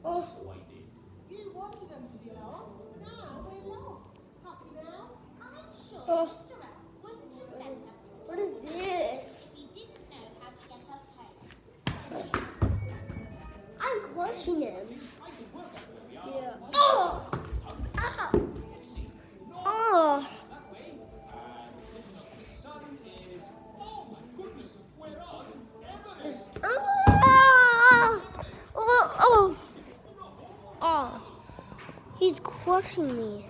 Oh. You wanted us to be lost. Now we're lost. Happy now? I'm sure Oh. Mr. Elf wouldn't have sent us to What is this? if he didn't know how to get us home. I'm crushing him. Yeah. Oh! Ow! Oh! Ah! Oh! Oh! Oh! He's crushing me.